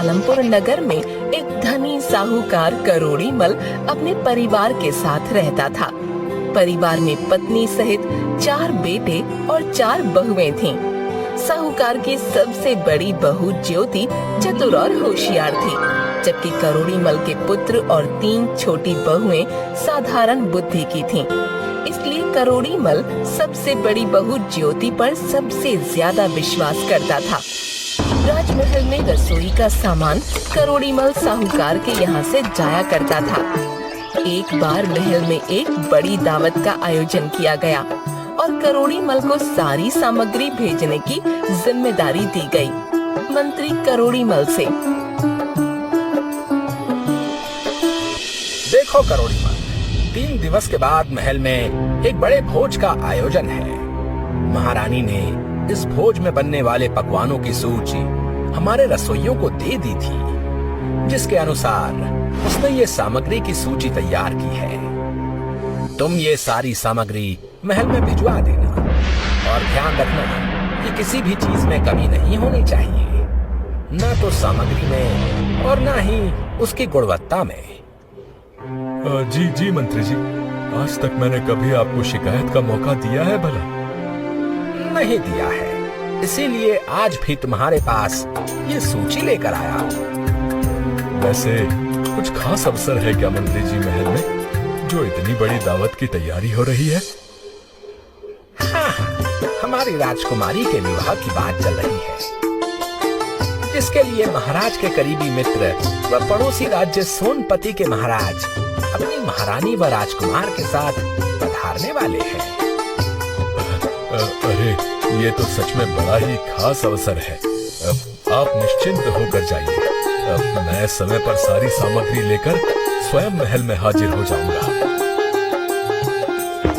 पालमपुर नगर में एक धनी साहूकार करोड़ी मल अपने परिवार के साथ रहता था। परिवार में पत्नी सहित 4 बेटे और 4 बहुएं थीं। साहूकार की सबसे बड़ी बहू ज्योति चतुर और होशियार थी, जबकि करोड़ी मल के पुत्र और 3 छोटी बहुएं साधारण बुद्धि की थीं। इसलिए करोड़ी मल सबसे बड़ी बहू ज्योति पर सबसे ज्यादा विश्वास करता था। राजमहल में रसोई का सामान करोड़ी मल साहूकार के यहाँ से जाया करता था। एक बार महल में एक बड़ी दावत का आयोजन किया गया और करोड़ी मल को सारी सामग्री भेजने की जिम्मेदारी दी गई। मंत्री करोड़ी मल से, देखो करोड़ी मल, 3 दिवस के बाद महल में एक बड़े भोज का आयोजन है। महारानी ने इस भोज में बनने वाले पकवानों की सूची हमारे रसोइयों को दे दी थी, जिसके अनुसार उसने ये सामग्री की सूची तैयार की है। तुम ये सारी सामग्री महल में भिजवा देना और ध्यान रखना कि किसी भी चीज में कमी नहीं होनी चाहिए, ना तो सामग्री में और ना ही उसकी गुणवत्ता में। जी मंत्री जी, आज तक मैंने कभी आपको शिकायत का मौका दिया है भला? नहीं दिया है, इसीलिए आज भी तुम्हारे पास ये सूची लेकर आया। वैसे कुछ खास अवसर है क्या मंत्री जी महल में, जो इतनी बड़ी दावत की तैयारी हो रही है? हाँ, हमारी राजकुमारी के विवाह की बात चल रही है, जिसके लिए महाराज के करीबी मित्र व पड़ोसी राज्य सोनपति के महाराज अपनी महारानी व राजकुमार के साथ पधारने वाले हैं। अरे ये तो सच में बड़ा ही खास अवसर है। आप निश्चिंत होकर जाइए, मैं समय पर सारी सामग्री लेकर स्वयं महल में हाजिर हो जाऊंगा।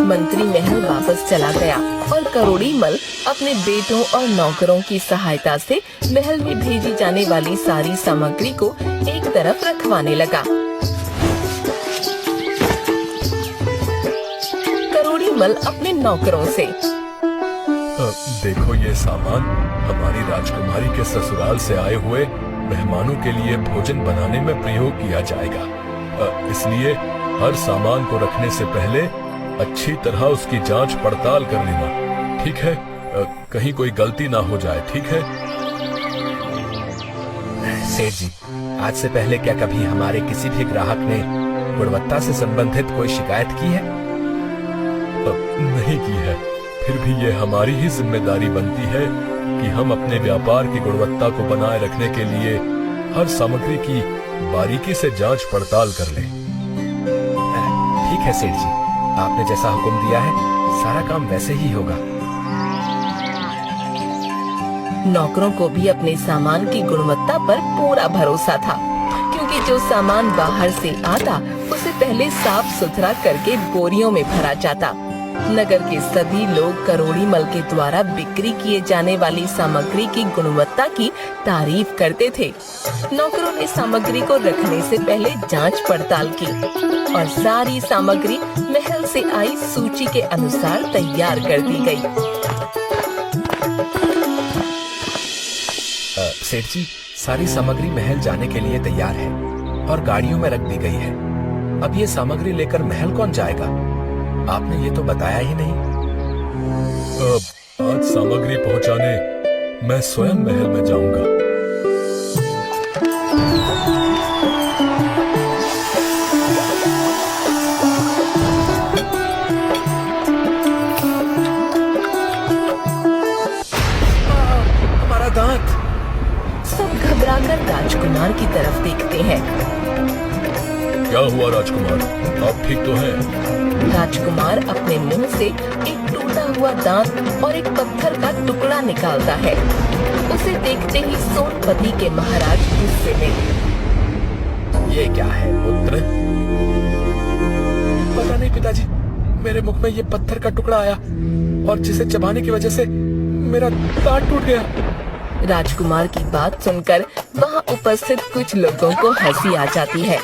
मंत्री महल वापस चला गया और करोड़ी मल अपने बेटों और नौकरों की सहायता से महल में भेजी जाने वाली सारी सामग्री को एक तरफ रखवाने लगा। करोड़ी मल अपने नौकरों से, देखो ये सामान हमारी राजकुमारी के ससुराल से आए हुए मेहमानों के लिए भोजन बनाने में प्रयोग किया जाएगा, इसलिए हर सामान को रखने से पहले अच्छी तरह उसकी जांच पड़ताल कर लेना, ठीक है? कहीं कोई गलती ना हो जाए, ठीक है? सेठ जी, आज से पहले क्या कभी हमारे किसी भी ग्राहक ने गुणवत्ता से संबंधित कोई शिकायत की है? नहीं की है, फिर भी ये हमारी ही जिम्मेदारी बनती है कि हम अपने व्यापार की गुणवत्ता को बनाए रखने के लिए हर सामग्री की बारीकी से जांच पड़ताल कर लें। ठीक है सेठ जी, आपने जैसा हुक्म दिया है सारा काम वैसे ही होगा। नौकरों को भी अपने सामान की गुणवत्ता पर पूरा भरोसा था, क्योंकि जो सामान बाहर से आता उसे पहले साफ सुथरा करके बोरियों में भरा जाता। नगर के सभी लोग करोड़ी मल के द्वारा बिक्री किए जाने वाली सामग्री की गुणवत्ता की तारीफ करते थे। नौकरों ने सामग्री को रखने से पहले जांच पड़ताल की और सारी सामग्री महल से आई सूची के अनुसार तैयार कर दी गई। सेठ जी, सारी सामग्री महल जाने के लिए तैयार है और गाड़ियों में रख दी गई है। अब ये सामग्री लेकर महल कौन जाएगा? आपने ये तो बताया ही नहीं। आज सामग्री पहुंचाने मैं स्वयं महल में जाऊंगा। हमारा दांत। सब घबराकर राजकुमार की तरफ देखते हैं। क्या हुआ राजकुमार, आप ठीक तो हैं? राजकुमार अपने मुंह से एक टूटा हुआ दांत और एक पत्थर का टुकड़ा निकालता है। उसे देखते ही सोनपति के महाराज गुस्से में, ये क्या है पुत्र? पता नहीं पिताजी, मेरे मुख में ये पत्थर का टुकड़ा आया और जिसे चबाने की वजह से मेरा दांत टूट गया। राजकुमार की बात सुनकर वहाँ उपस्थित कुछ लोगों को हंसी आ जाती है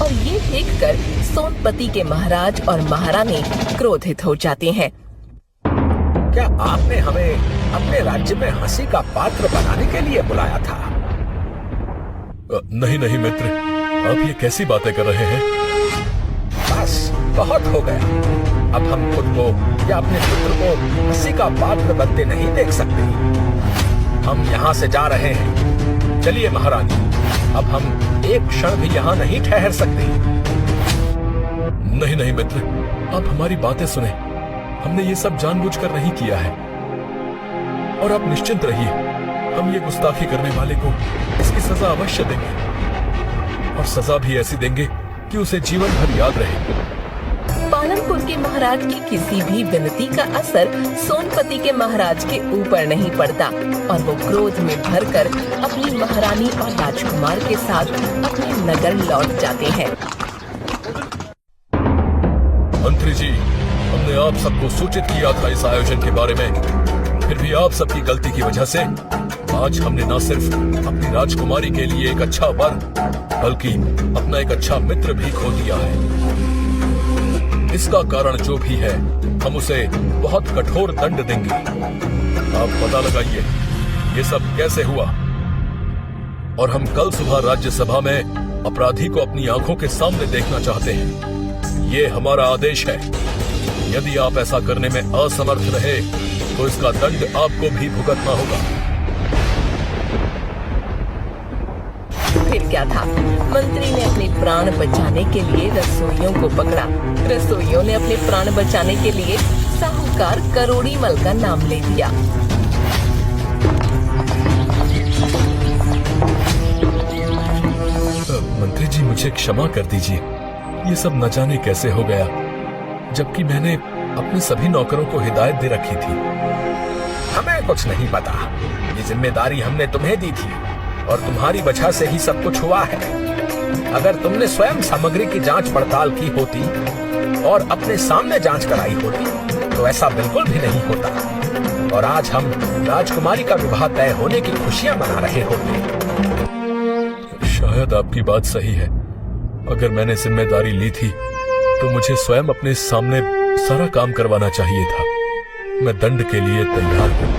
और ये देखकर सोनपति के महाराज और महारानी क्रोधित हो जाते हैं। क्या आपने हमें अपने राज्य में हंसी का पात्र बनाने के लिए बुलाया था? नहीं नहीं मित्र, आप ये कैसी बातें कर रहे हैं? बस बहुत हो गया। अब हम खुद को या अपने पुत्र को किसी का पात्र बनते नहीं देख सकते। हम यहाँ से जा रहे हैं। चलिए महारानी, अब हम एक क्षण भी यहाँ नहीं ठहर सकते। नहीं नहीं मित्र, आप हमारी बातें सुने। हमने ये सब जानबूझकर नहीं किया है। और आप निश्चिंत रहिए, हम ये गुस्ताखी करने वाले को इसकी सजा अवश्य देंगे, और सजा भी ऐसी देंगे कि उसे जीवन भर याद रहे। पालनपुर के महाराज की किसी भी विनती का असर सोनपति के महाराज के ऊपर नहीं पड़ता और वो क्रोध में भरकर अपनी महारानी और राजकुमार के साथ अपने नगर लौट जाते हैं। मंत्री जी, हमने आप सबको सूचित किया था इस आयोजन के बारे में, फिर भी आप सबकी गलती की वजह से आज हमने न सिर्फ अपनी राजकुमारी के लिए एक अच्छा वर, बल्कि अपना एक अच्छा मित्र भी खो दिया है। इसका कारण जो भी है, हम उसे बहुत कठोर दंड देंगे। आप पता लगाइए ये सब कैसे हुआ, और हम कल सुबह राज्यसभा में अपराधी को अपनी आंखों के सामने देखना चाहते हैं। ये हमारा आदेश है। यदि आप ऐसा करने में असमर्थ रहे तो इसका दंड आपको भी भुगतना होगा। फिर क्या था, मंत्री ने अपने प्राण बचाने के लिए रसोइयों को पकड़ा। रसोइयों ने अपने प्राण बचाने के लिए साहूकार करोड़ी मल का नाम ले दिया। मंत्री जी, मुझे क्षमा कर दीजिए। ये सब न जाने कैसे हो गया, जबकि मैंने अपने सभी नौकरों को हिदायत दे रखी थी। हमें कुछ नहीं पता। ये जिम्मेदारी हमने तुम्हें दी थी और तुम्हारी वजह से ही सब कुछ हुआ है। अगर तुमने स्वयं सामग्री की जांच पड़ताल की होती और अपने सामने जांच कराई होती तो ऐसा बिल्कुल भी नहीं होता, और आज हम राजकुमारी का विवाह तय होने की खुशियां मना रहे होते। शायद आपकी बात सही है। अगर मैंने जिम्मेदारी ली थी तो मुझे स्वयं अपने सामने सारा काम करवाना चाहिए था। मैं दंड के लिए तैयार हूँ।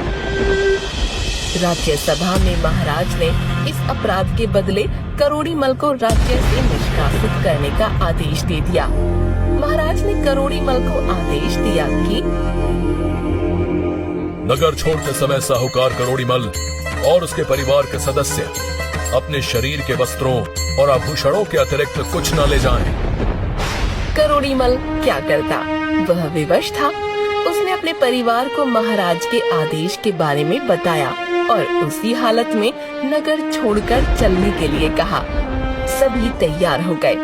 राज्यसभा में महाराज ने इस अपराध के बदले करोड़ी मल को राज्य से निष्कासित करने का आदेश दे दिया। महाराज ने करोड़ी मल को आदेश दिया कि नगर छोड़ते समय साहूकार करोड़ी मल और उसके परिवार के सदस्य अपने शरीर के वस्त्रों और आभूषणों के अतिरिक्त कुछ न ले जाएं। करोड़ी मल क्या करता, वह विवश था। उसने अपने परिवार को महाराज के आदेश के बारे में बताया और उसी हालत में नगर छोड़कर चलने के लिए कहा। सभी तैयार हो गए।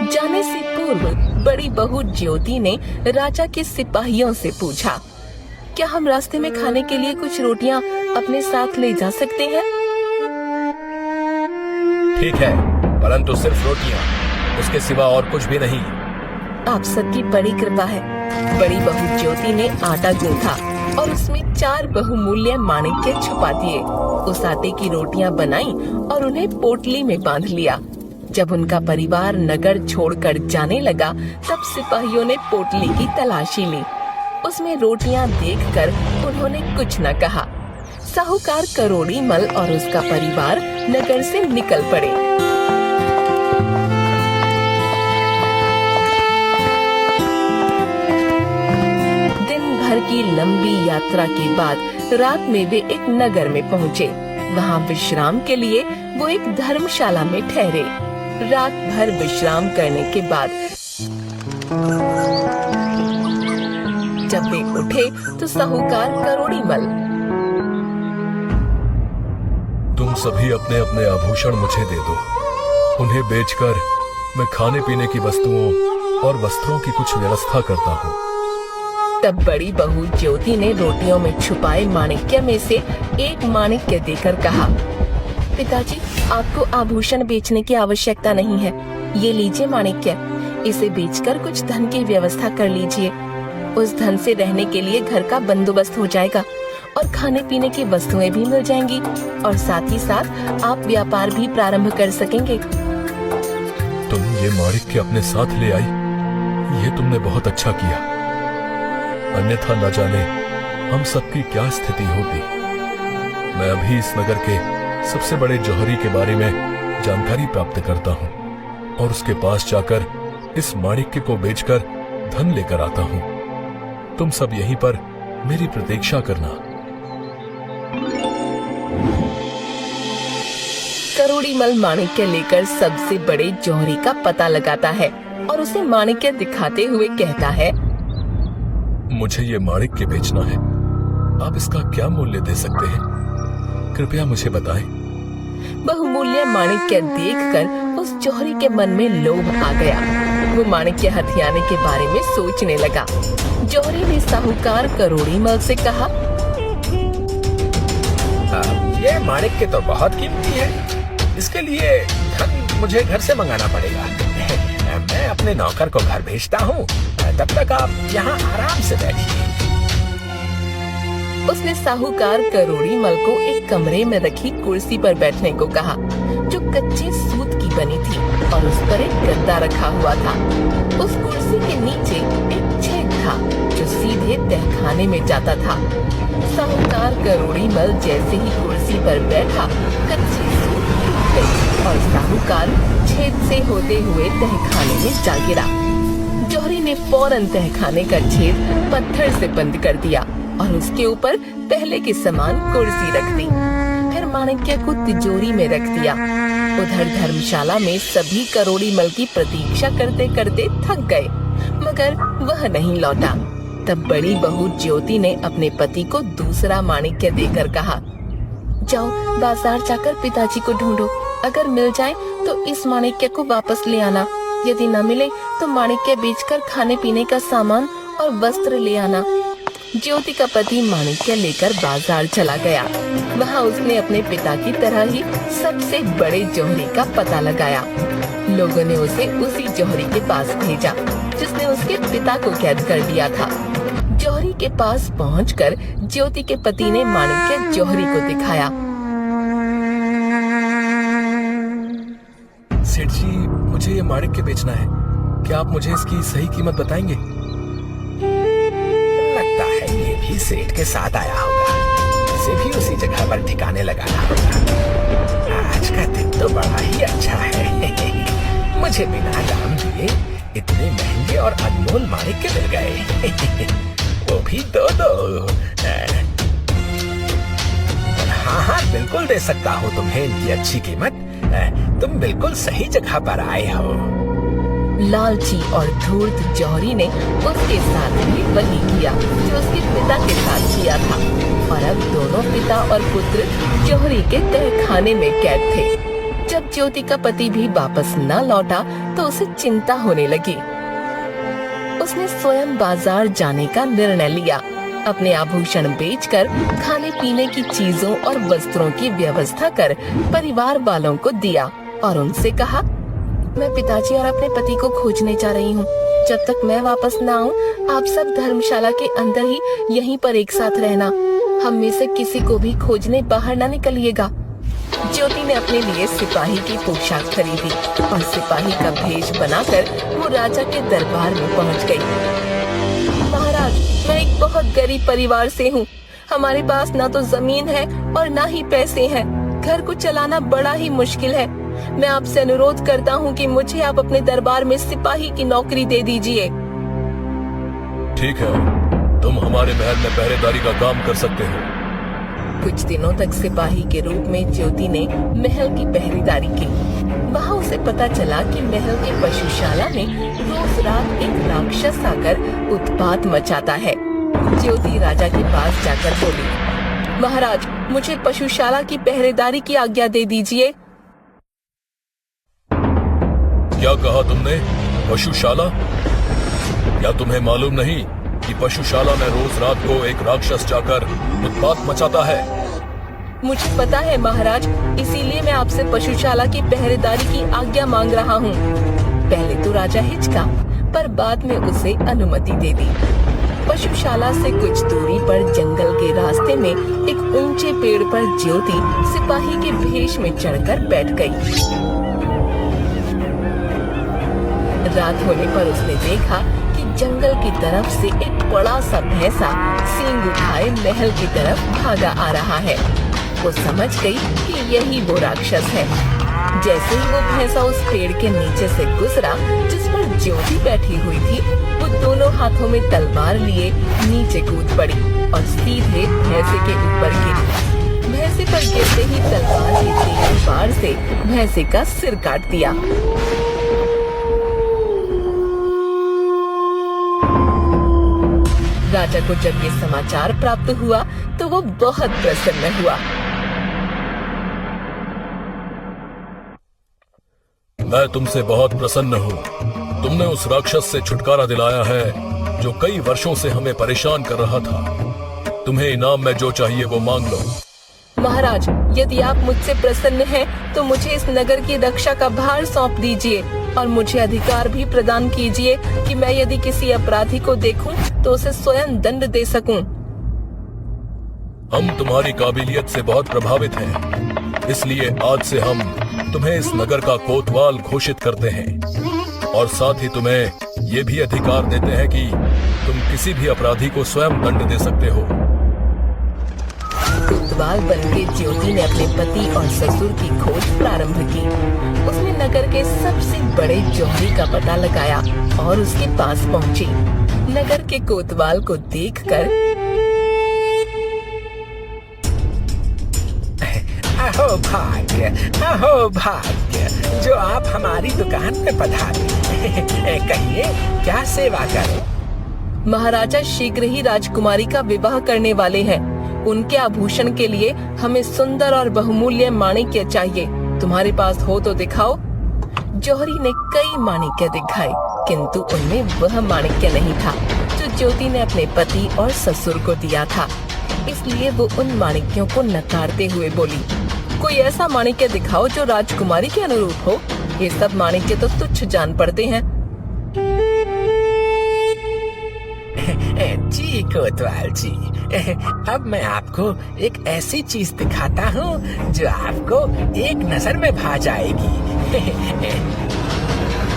जाने से पूर्व बड़ी बहू ज्योति ने राजा के सिपाहियों से पूछा, क्या हम रास्ते में खाने के लिए कुछ रोटियां अपने साथ ले जा सकते हैं? ठीक है, परंतु सिर्फ रोटियां, उसके सिवा और कुछ भी नहीं। आप सबकी बड़ी कृपा है। बड़ी बहू ज्योति ने आटा गूंथा और उसमें 4 बहुमूल्य माणिक्य छुपा दिए। उस आटे की रोटियां बनाई और उन्हें पोटली में बांध लिया। जब उनका परिवार नगर छोड़कर जाने लगा, तब सिपाहियों ने पोटली की तलाशी ली। उसमें रोटियां देखकर उन्होंने कुछ न कहा। साहूकार करोड़ी मल और उसका परिवार नगर से निकल पड़े। भर की लंबी यात्रा के बाद रात में वे एक नगर में पहुँचे। वहाँ विश्राम के लिए वो एक धर्मशाला में ठहरे। रात भर विश्राम करने के बाद जब वे उठे तो साहूकार करोड़ी मल, तुम सभी अपने अपने आभूषण मुझे दे दो। उन्हें बेचकर मैं खाने पीने की वस्तुओं और वस्त्रों की कुछ व्यवस्था करता हूँ। तब बड़ी बहू ज्योति ने रोटियों में छुपाए माणिक्य में से एक माणिक्य देकर कहा, पिताजी, आपको आभूषण बेचने की आवश्यकता नहीं है। ये लीजिए माणिक्य, इसे बेचकर कुछ धन की व्यवस्था कर लीजिए। उस धन से रहने के लिए घर का बंदोबस्त हो जाएगा और खाने पीने की वस्तुएं भी मिल जाएंगी, और साथ ही साथ आप व्यापार भी प्रारंभ कर सकेंगे। तुम ये माणिक्य अपने साथ ले आई, ये तुमने बहुत अच्छा किया। अन्यथा न जाने हम सबकी क्या स्थिति होगी। मैं अभी इस नगर के सबसे बड़े जौहरी के बारे में जानकारी प्राप्त करता हूँ और उसके पास जाकर इस माणिक्य को बेचकर धन लेकर आता हूँ। तुम सब यहीं पर मेरी प्रतीक्षा करना। करोड़ीमल माणिक्य लेकर सबसे बड़े जौहरी का पता लगाता है और उसे माणिक्य दिखाते हुए कहता है, मुझे ये माणिक्य बेचना है। आप इसका क्या मूल्य दे सकते हैं? कृपया मुझे बताएं। बहुमूल्य माणिक्य देखकर उस जौहरी के मन में लोभ आ गया। वो माणिक्य हथियाने के बारे में सोचने लगा। जौहरी ने साहूकार करोड़ीमल से कहा, ये माणिक्य तो बहुत कीमती है। इसके लिए धन मुझे घर से मंगाना पड़ेगा। मैं अपने नौकर को घर भेजता हूँ। तब तक आप यहाँ आराम से बैठिए। उसने साहूकार करोड़ीमल को एक कमरे में रखी कुर्सी पर बैठने को कहा, जो कच्चे सूत की बनी थी और उस पर एक गद्दा रखा हुआ था। उस कुर्सी के नीचे एक छेद था जो सीधे तहखाने में जाता था। साहूकार करोड़ीमल जैसे ही कुर्सी पर बैठा, कच्ची सूत टूट गई और साहूकार छेद से होते हुए तहखाने में जा गिरा। जौहरी ने फौरन तहखाने का छेद पत्थर से बंद कर दिया और उसके ऊपर पहले के समान कुर्सी रख दी। फिर माणिक्य को तिजोरी में रख दिया। उधर धर्मशाला में सभी करोड़ीमल की प्रतीक्षा करते करते थक गए, मगर वह नहीं लौटा। तब बड़ी बहू ज्योति ने अपने पति को दूसरा माणिक्य देकर कहा, जाओ बाजार जाकर पिताजी को ढूंढो। अगर मिल जाए तो इस माणिक्य को वापस ले आना। यदि न मिले तो माणिक्य बेचकर खाने पीने का सामान और वस्त्र ले आना। ज्योति का पति माणिक्य लेकर बाजार चला गया। वहाँ उसने अपने पिता की तरह ही सबसे बड़े जौहरी का पता लगाया। लोगों ने उसे उसी जौहरी के पास भेजा जिसने उसके पिता को कैद कर दिया था। जौहरी के पास पहुंचकर ज्योति के पति ने माणिक्य जौहरी को दिखाया। सेठ जी, मुझे ये माणिक्य बेचना है। क्या आप मुझे इसकी सही कीमत बताएंगे? लगता है ये भी सेठ के साथ आया होगा। इसे भी उसी जगह पर ठिकाने लगाना होगा। आज का दिन तो बड़ा ही अच्छा है। मुझे बिना दाम दिए इतने महंगे और अनमोल माणिक्य मिल गए। वो भी दो। हाँ, बिल्कुल दे सकता हूँ तुम्हें इनकी अच्छी कीमत। तुम बिल्कुल सही जगह पर आए हो। लालची और धूर्त जौहरी ने उसके साथ भी वही किया जो उसके पिता के साथ किया था, और अब दोनों पिता और पुत्र जौहरी के तहखाने में कैद थे। जब ज्योति का पति भी वापस न लौटा तो उसे चिंता होने लगी। उसने स्वयं बाजार जाने का निर्णय लिया। अपने आभूषण बेचकर खाने पीने की चीजों और वस्त्रों की व्यवस्था कर परिवार वालों को दिया और उनसे कहा, मैं पिताजी और अपने पति को खोजने जा रही हूँ। जब तक मैं वापस न आऊँ, आप सब धर्मशाला के अंदर ही यहीं पर एक साथ रहना। हम में से किसी को भी खोजने बाहर न निकलिएगा। ज्योति ने अपने लिए सिपाही की पोशाक खरीदी और सिपाही का भेष बनाकर वो राजा के दरबार में पहुँच गई। महाराज, मैं एक बहुत गरीब परिवार से हूँ। हमारे पास ना तो जमीन है और ना ही पैसे हैं। घर को चलाना बड़ा ही मुश्किल है। मैं आपसे अनुरोध करता हूँ कि मुझे आप अपने दरबार में सिपाही की नौकरी दे दीजिए। ठीक है, तुम हमारे महल में पहरेदारी का काम कर सकते हो। कुछ दिनों तक सिपाही के रूप में ज्योति ने महल की पहरेदारी की। वहाँ उसे पता चला कि महल के पशुशाला में रोज रात एक राक्षस आकर उत्पात मचाता है। ज्योति राजा के पास जाकर बोली, महाराज, मुझे पशुशाला की पहरेदारी की आज्ञा दे दीजिए। क्या कहा तुमने? पशुशाला? क्या तुम्हें मालूम नहीं कि पशुशाला में रोज रात को एक राक्षस जाकर उत्पात मचाता है? मुझे पता है महाराज, इसीलिए मैं आपसे पशुशाला की पहरेदारी की आज्ञा मांग रहा हूँ। पहले तो राजा हिचका, पर बाद में उसे अनुमति दे दी। पशुशाला से कुछ दूरी पर जंगल के रास्ते में एक ऊंचे पेड़ पर ज्योति सिपाही के भेष में चढ़कर बैठ गई। रात होने पर उसने देखा कि जंगल की तरफ से एक बड़ा सा भैंसा सींग उठाए महल की तरफ भागा आ रहा है। वो समझ गई कि यही वो राक्षस है। जैसे ही वो भैंसा उस पेड़ के नीचे से गुजरा जिस पर ज्योति बैठी हुई थी, वो दोनों हाथों में तलवार लिए नीचे कूद पड़ी और सीधे भैंसे के ऊपर गिरी। भैंसे पर गिरते ही तलवार की तेज वार से भैंसे का सिर काट दिया। राजा को जब ये समाचार प्राप्त हुआ तो वो बहुत प्रसन्न हुआ। मैं तुमसे बहुत प्रसन्न हूँ। तुमने उस राक्षस से छुटकारा दिलाया है जो कई वर्षों से हमें परेशान कर रहा था। तुम्हें इनाम में जो चाहिए वो मांग लो। महाराज, यदि आप मुझसे प्रसन्न हैं, तो मुझे इस नगर की रक्षा का भार सौंप दीजिए और मुझे अधिकार भी प्रदान कीजिए कि मैं यदि किसी अपराधी को देखूं तो उसे स्वयं दंड दे सकूं। हम तुम्हारी काबिलियत से बहुत प्रभावित हैं, इसलिए आज से हम तुम्हें इस नगर का कोतवाल घोषित करते हैं और साथ ही तुम्हें ये भी अधिकार देते हैं कि तुम किसी भी अपराधी को स्वयं दंड दे सकते हो। कोतवाल बनके ज्योति ने अपने पति और ससुर की खोज प्रारंभ की। उसने नगर के सबसे बड़े जौहरी का पता लगाया और उसके पास पहुंची। नगर के कोतवाल को देखकर अहो भाग्य, जो आप हमारी दुकान में पधारे। कहिए क्या सेवा करें? महाराजा शीघ्र ही राजकुमारी का विवाह करने वाले हैं। उनके आभूषण के लिए हमें सुंदर और बहुमूल्य माणिक्य चाहिए। तुम्हारे पास हो तो दिखाओ। जौहरी ने कई माणिक्य दिखाए, किंतु उनमें वह माणिक्य नहीं था जो ज्योति ने अपने पति और ससुर को दिया था। इसलिए वो उन माणिक्यों को नकारते हुए बोली, कोई ऐसा माणिक्य दिखाओ जो राजकुमारी के अनुरूप हो। ये सब माणिक्य तो तुच्छ जान पड़ते हैं। जी कोतवाल जी, अब मैं आपको एक ऐसी चीज दिखाता हूँ जो आपको एक नजर में भा जाएगी।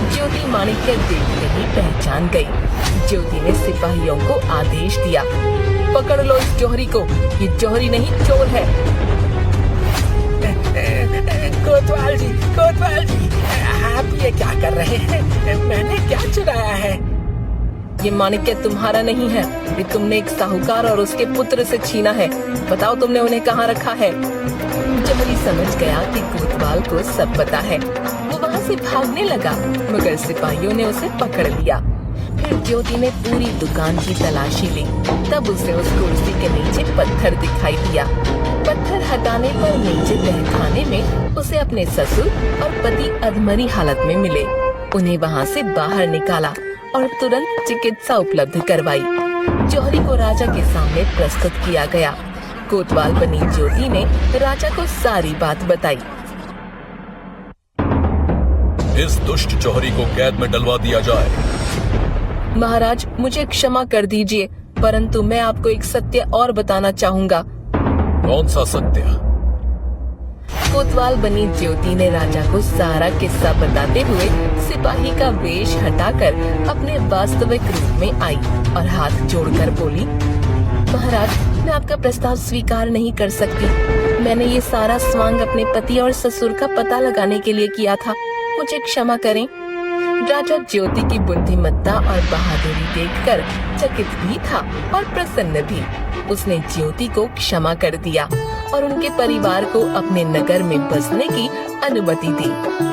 ज्योति माणिक्य देखते ही पहचान गई। ज्योति ने सिपाहियों को आदेश दिया, पकड़ लो इस जौहरी को, ये जौहरी नहीं चोर है। कोतवाल जी, आप ये क्या कर रहे हैं? मैंने क्या चुराया है? ये माणिक्य तुम्हारा नहीं है, ये तुमने एक साहूकार और उसके पुत्र से छीना है। बताओ तुमने उन्हें कहाँ रखा है? जौहरी समझ गया कि कोतवाल को सब पता है। वो वहाँ से भागने लगा, मगर सिपाहियों ने उसे पकड़ लिया। फिर ज्योति ने पूरी दुकान की तलाशी ली। तब उसे उस कुर्सी के नीचे पत्थर दिखाई दिया। पत्थर हटाने पर नीचे तहखाने में उसे अपने ससुर और पति अधमरी हालत में मिले। उन्हें वहाँ से बाहर निकाला और तुरंत चिकित्सा उपलब्ध करवाई। जौहरी को राजा के सामने प्रस्तुत किया गया। कोतवाल बनी ज्योति ने राजा को सारी बात बताई। इस दुष्ट जौहरी को कैद में डलवा दिया जाए। महाराज, मुझे क्षमा कर दीजिए, परंतु मैं आपको एक सत्य और बताना चाहूँगा। कौन सा सत्य? कोतवाल बनी ज्योति ने राजा को सारा किस्सा बताते हुए सिपाही का वेश हटाकर अपने वास्तविक रूप में आई और हाथ जोड़कर बोली, महाराज, मैं आपका प्रस्ताव स्वीकार नहीं कर सकती। मैंने ये सारा स्वांग अपने पति और ससुर का पता लगाने के लिए किया था। मुझे क्षमा करें। राजा ज्योति की बुद्धिमत्ता और बहादुरी देखकर चकित भी था और प्रसन्न भी। उसने ज्योति को क्षमा कर दिया और उनके परिवार को अपने नगर में बसने की अनुमति दी।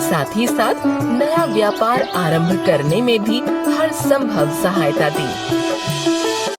साथ ही साथ नया व्यापार आरंभ करने में भी हर संभव सहायता दी।